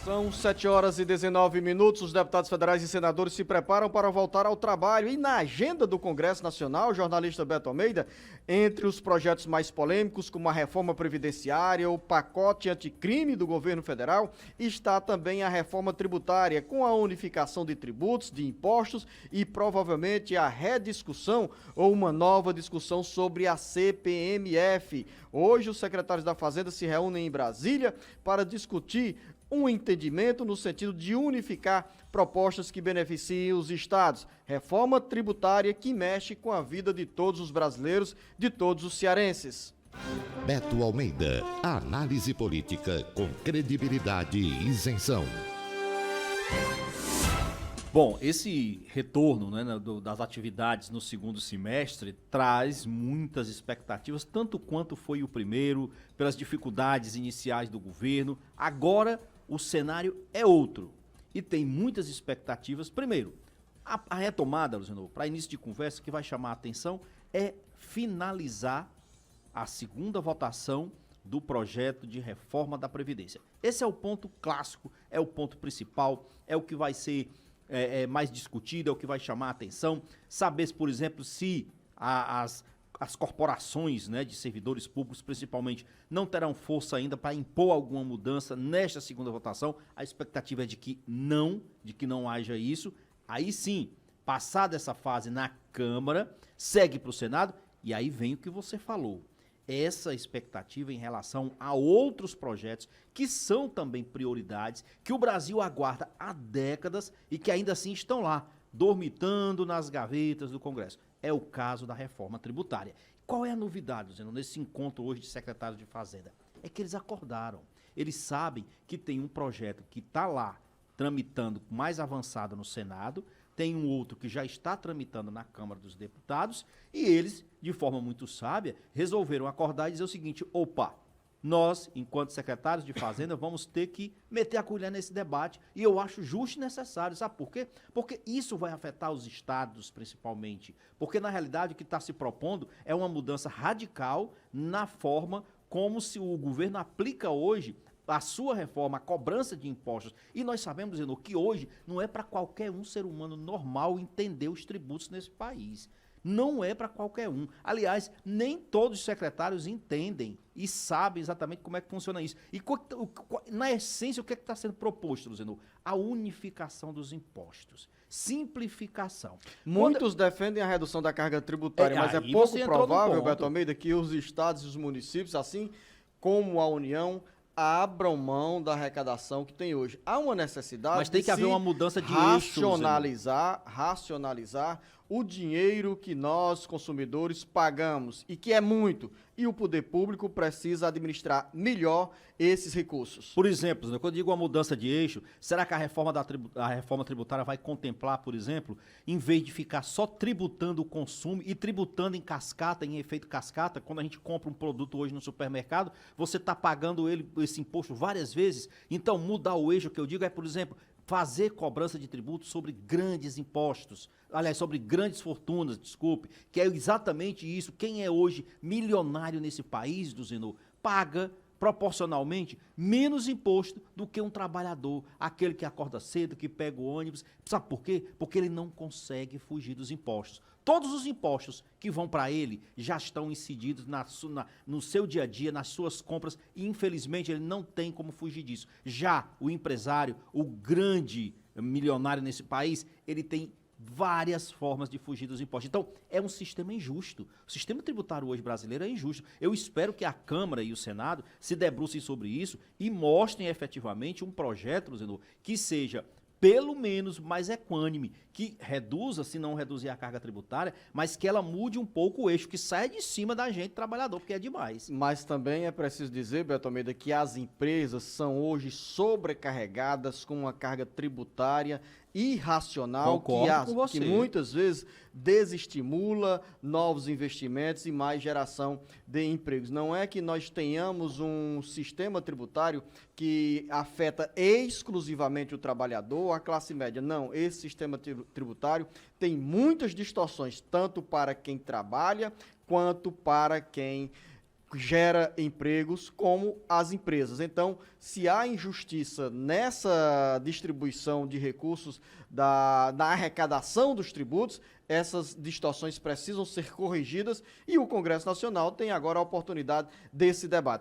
São 7h19. Os deputados federais e senadores se preparam para voltar ao trabalho. E na agenda do Congresso Nacional, o jornalista Beto Almeida, entre os projetos mais polêmicos, como a reforma previdenciária, o pacote anticrime do governo federal, está também a reforma tributária, com a unificação de tributos, de impostos e provavelmente a rediscussão ou uma nova discussão sobre a CPMF. Hoje, os secretários da Fazenda se reúnem em Brasília para discutir um entendimento no sentido de unificar propostas que beneficiem os estados. Reforma tributária que mexe com a vida de todos os brasileiros, de todos os cearenses. Beto Almeida, análise política com credibilidade e isenção. Bom, esse retorno, né, das atividades no segundo semestre traz muitas expectativas, tanto quanto foi o primeiro, pelas dificuldades iniciais do governo. Agora o cenário é outro e tem muitas expectativas. Primeiro, a retomada, Luciano, para início de conversa, que vai chamar a atenção é finalizar a segunda votação do projeto de reforma da Previdência. Esse é o ponto clássico, é o ponto principal, é o que vai ser mais discutido, é o que vai chamar a atenção. Saber, por exemplo, se as corporações, né, de servidores públicos, principalmente, não terão força ainda para impor alguma mudança nesta segunda votação. A expectativa é de que não haja isso. Aí sim, passada essa fase na Câmara, segue para o Senado e aí vem o que você falou. Essa expectativa em relação a outros projetos que são também prioridades, que o Brasil aguarda há décadas e que ainda assim estão lá, dormitando nas gavetas do Congresso. É o caso da reforma tributária. Qual é a novidade, Zeno, nesse encontro hoje de secretários de Fazenda? É que eles acordaram. Eles sabem que tem um projeto que está lá, tramitando mais avançado no Senado, tem um outro que já está tramitando na Câmara dos Deputados, e eles, de forma muito sábia, resolveram acordar e dizer o seguinte: opa, nós, enquanto secretários de Fazenda, vamos ter que meter a colher nesse debate, e eu acho justo e necessário. Sabe por quê? Porque isso vai afetar os estados, principalmente. Porque, na realidade, o que está se propondo é uma mudança radical na forma como se o governo aplica hoje a sua reforma, a cobrança de impostos. E nós sabemos, Zeno, que hoje não é para qualquer um ser humano normal entender os tributos nesse país. Não é para qualquer um. Aliás, nem todos os secretários entendem e sabem exatamente como é que funciona isso. E, na essência, o que é que está sendo proposto, Zeno? A unificação dos impostos. Simplificação. Muitos defendem a redução da carga tributária, mas é pouco provável, Beto Almeida, que os estados e os municípios, assim como a União, abram mão da arrecadação que tem hoje. Há uma necessidade, mas tem que haver uma mudança de racionalizar o dinheiro que nós, consumidores, pagamos, e que é muito, e o poder público precisa administrar melhor esses recursos. Por exemplo, quando eu digo uma mudança de eixo, será que a reforma tributária vai contemplar, por exemplo, em vez de ficar só tributando o consumo e tributando em cascata, em efeito cascata, quando a gente compra um produto hoje no supermercado, você está pagando esse imposto várias vezes? Então, mudar o eixo, que eu digo é, por exemplo, fazer cobrança de tributos sobre grandes impostos, aliás, sobre grandes fortunas, desculpe, que é exatamente isso. Quem é hoje milionário nesse país, Zeno, paga proporcionalmente menos imposto do que um trabalhador, aquele que acorda cedo, que pega o ônibus. Sabe por quê? Porque ele não consegue fugir dos impostos. Todos os impostos que vão para ele já estão incididos no seu dia a dia, nas suas compras, e infelizmente ele não tem como fugir disso. Já o empresário, o grande milionário nesse país, ele tem várias formas de fugir dos impostos. Então, é um sistema injusto. O sistema tributário hoje brasileiro é injusto. Eu espero que a Câmara e o Senado se debrucem sobre isso e mostrem efetivamente um projeto, Luciano, que seja pelo menos mais equânime, que reduza, se não reduzir a carga tributária, mas que ela mude um pouco o eixo, que saia de cima da gente trabalhador, porque é demais. Mas também é preciso dizer, Beto Almeida, que as empresas são hoje sobrecarregadas com uma carga tributária irracional que muitas vezes desestimula novos investimentos e mais geração de empregos. Não é que nós tenhamos um sistema tributário que afeta exclusivamente o trabalhador, a classe média. Não, esse sistema tributário tem muitas distorções, tanto para quem trabalha quanto para quem gera empregos, como as empresas. Então, se há injustiça nessa distribuição de recursos na arrecadação dos tributos, essas distorções precisam ser corrigidas e o Congresso Nacional tem agora a oportunidade desse debate.